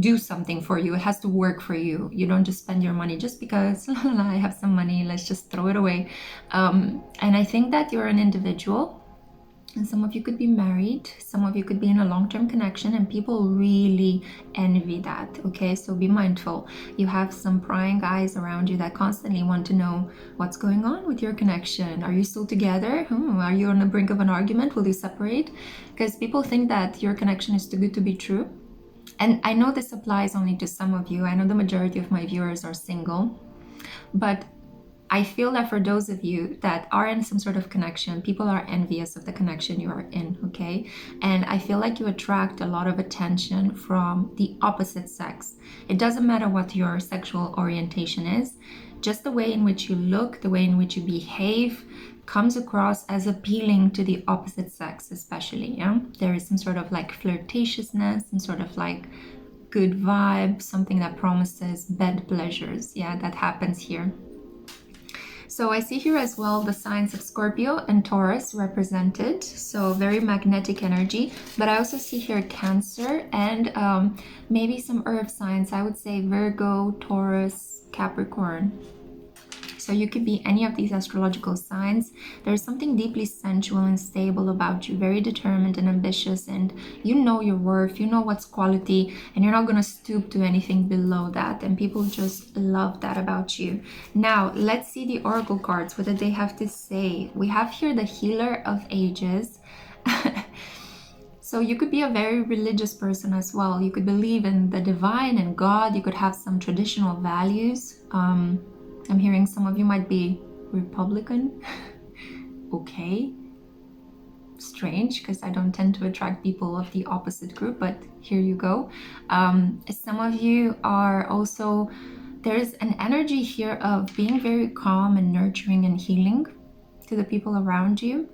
do something for you. It has to work for you. You don't just spend your money just because I have some money, let's just throw it away. And I think that you're an individual, and some of you could be married, some of you could be in a long-term connection, and people really envy that. Okay, so be mindful. You have some prying eyes around you that constantly want to know what's going on with your connection. Are you still together? Are you on the brink of an argument? Will you separate? Because people think that your connection is too good to be true. And I know this applies only to some of you. I know the majority of my viewers are single, but I feel that for those of you that are in some sort of connection, people are envious of the connection you are in, okay? And I feel like you attract a lot of attention from the opposite sex. It doesn't matter what your sexual orientation is, just the way in which you look, the way in which you behave, comes across as appealing to the opposite sex, especially, yeah? There is some sort of like flirtatiousness, some sort of like good vibe, something that promises bed pleasures, yeah, that happens here. So I see here as well the signs of Scorpio and Taurus represented, so very magnetic energy, but I also see here Cancer and maybe some earth signs. I would say Virgo, Taurus, Capricorn. So you could be any of these astrological signs. There's something deeply sensual and stable about you, very determined and ambitious, and you know your worth, you know what's quality, and you're not going to stoop to anything below that, and people just love that about you. Now, let's see the oracle cards. What do they have to say? We have here the Healer of Ages. So you could be a very religious person as well. You could believe in the divine and God. You could have some traditional values. I'm hearing some of you might be Republican. Okay. Strange, because I don't tend to attract people of the opposite group, but here you go. Some of you are also, there's an energy here of being very calm and nurturing and healing to the people around you.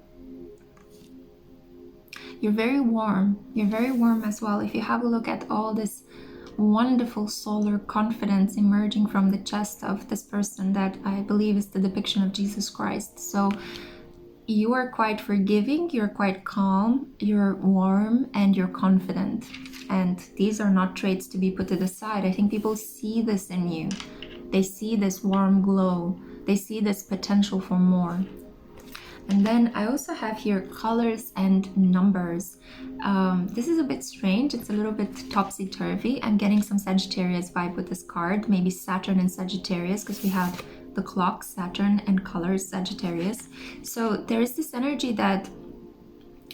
You're very warm. You're very warm as well. If you have a look at all this wonderful solar confidence emerging from the chest of this person that I believe is the depiction of Jesus Christ. So you are quite forgiving, you're quite calm, you're warm, and you're confident. And these are not traits to be put to the side. I think people see this in you. They see this warm glow. They see this potential for more. And then I also have here colors and numbers. This is a bit strange. It's a little bit topsy-turvy. I'm getting some Sagittarius vibe with this card, maybe Saturn and Sagittarius, because we have the clock, Saturn, and colors, Sagittarius. So there is this energy that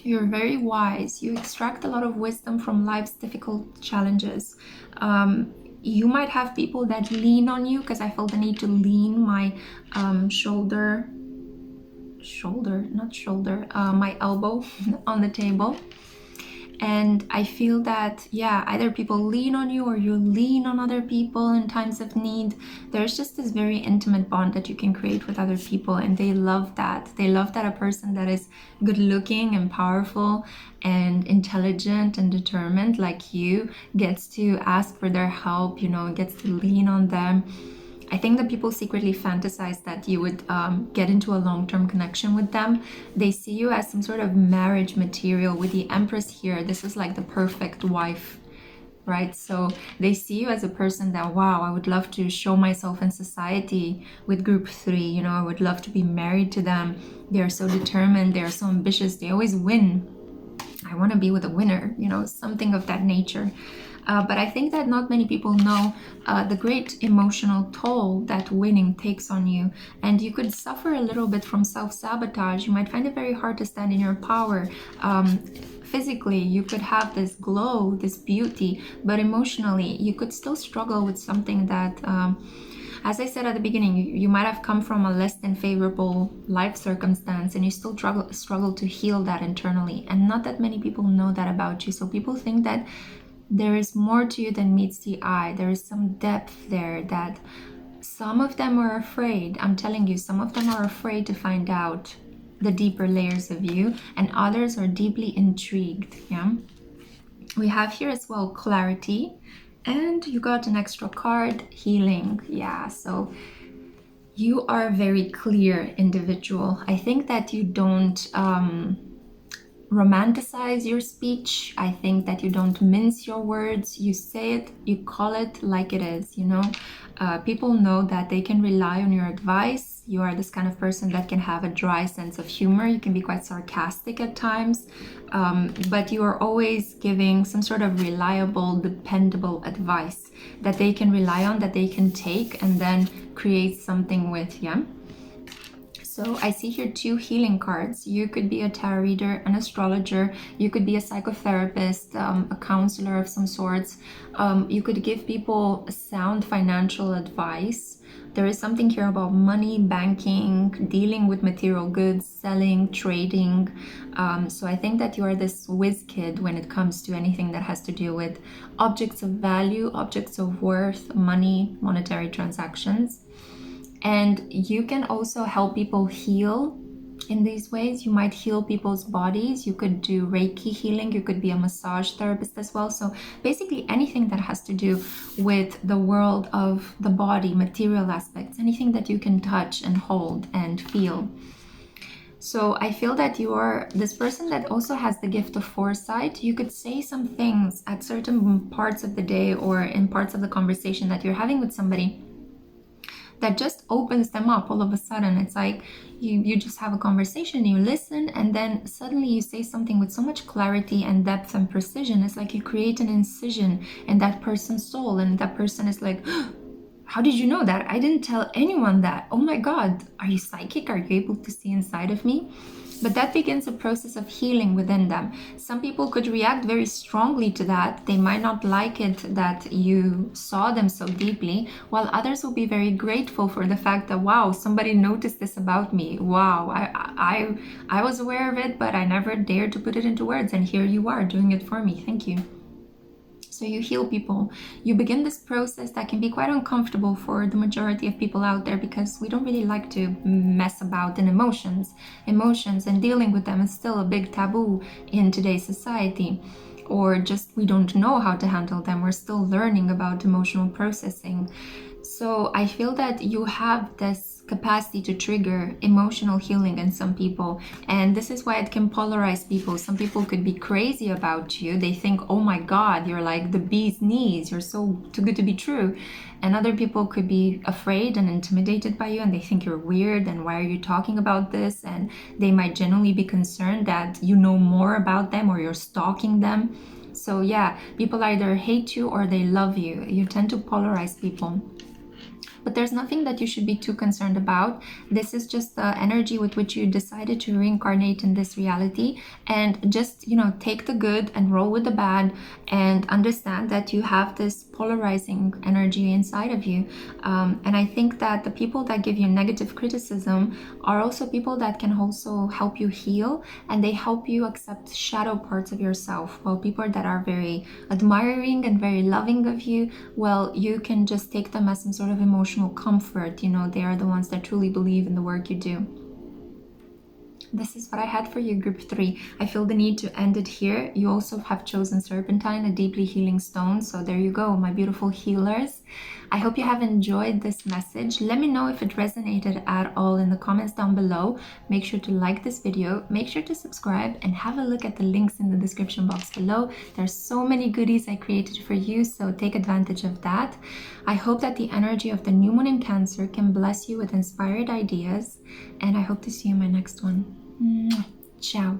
you're very wise. You extract a lot of wisdom from life's difficult challenges. You might have people that lean on you, because I felt the need to lean my my elbow on the table. And I feel that, yeah, either people lean on you or you lean on other people in times of need. There's just this very intimate bond that you can create with other people, and they love that. They love that a person that is good looking and powerful and intelligent and determined like you gets to ask for their help, you know, gets to lean on them. I think that people secretly fantasize that you would get into a long-term connection with them. They see you as some sort of marriage material. With the Empress here, this is like the perfect wife, right? So they see you as a person that, wow, I would love to show myself in society with group 3, you know, I would love to be married to them. They're so determined, they're so ambitious, they always win. I want to be with a winner, you know, something of that nature. But I think that not many people know the great emotional toll that winning takes on you. And you could suffer a little bit from self-sabotage. You might find it very hard to stand in your power. Physically, you could have this glow, this beauty, but emotionally, you could still struggle with something that, as I said at the beginning, you might have come from a less than favorable life circumstance and you still struggle to heal that internally. And not that many people know that about you. So people think that there is more to you than meets the eye. There is some depth there that some of them are afraid. I'm telling you, some of them are afraid to find out the deeper layers of you, and others are deeply intrigued. Yeah, we have here as well clarity, and you got an extra card, healing. Yeah, so you are a very clear individual. I think that you don't romanticize your speech. I think that you don't mince your words. You say it, you call it like it is, you know. People know that they can rely on your advice. You are this kind of person that can have a dry sense of humor. You can be quite sarcastic at times, but you are always giving some sort of reliable, dependable advice that they can rely on, that they can take and then create something with. Yeah. So I see here 2 healing cards. You could be a tarot reader, an astrologer, you could be a psychotherapist, a counselor of some sorts. You could give people sound financial advice. There is something here about money, banking, dealing with material goods, selling, trading. So I think that you are this whiz kid when it comes to anything that has to do with objects of value, objects of worth, money, monetary transactions. And you can also help people heal in these ways. You might heal people's bodies. You could do Reiki healing. You could be a massage therapist as well. So basically anything that has to do with the world of the body, material aspects, anything that you can touch and hold and feel. So I feel that you are this person that also has the gift of foresight. You could say some things at certain parts of the day or in parts of the conversation that you're having with somebody that just opens them up all of a sudden. It's like you just have a conversation, you listen, and then suddenly you say something with so much clarity and depth and precision. It's like you create an incision in that person's soul, and that person is like, how did you know that? I didn't tell anyone that. Oh my God, are you psychic? Are you able to see inside of me? But that begins a process of healing within them. Some people could react very strongly to that. They might not like it that you saw them so deeply, while others will be very grateful for the fact that, wow, somebody noticed this about me. Wow, I was aware of it, but I never dared to put it into words. And here you are doing it for me. Thank you. So you heal people. You begin this process that can be quite uncomfortable for the majority of people out there, because we don't really like to mess about in emotions. Emotions and dealing with them is still a big taboo in today's society, or just we don't know how to handle them. We're still learning about emotional processing. So I feel that you have this capacity to trigger emotional healing in some people, and this is why it can polarize people. Some people could be crazy about you. They think, oh my God, you're like the bee's knees, you're so too good to be true. And other people could be afraid and intimidated by you, and they think you're weird and why are you talking about this, and they might genuinely be concerned that you know more about them or you're stalking them. So yeah, people either hate you or they love you. You tend to polarize people. But there's nothing that you should be too concerned about. This is just the energy with which you decided to reincarnate in this reality, and just, you know, take the good and roll with the bad, and understand that you have this polarizing energy inside of you. And I think that the people that give you negative criticism are also people that can also help you heal, and they help you accept shadow parts of yourself. While people that are very admiring and very loving of you, well, you can just take them as some sort of emotional comfort. You know, they are the ones that truly believe in the work you do. This is what I had for you, group 3. I feel the need to end it here. You also have chosen Serpentine, a deeply healing stone. So there you go, my beautiful healers. I hope you have enjoyed this message. Let me know if it resonated at all in the comments down below. Make sure to like this video, make sure to subscribe, and have a look at the links in the description box below. There's so many goodies I created for you, so take advantage of that. I hope that the energy of the new moon in Cancer can bless you with inspired ideas, and I hope to see you in my next one. Ciao.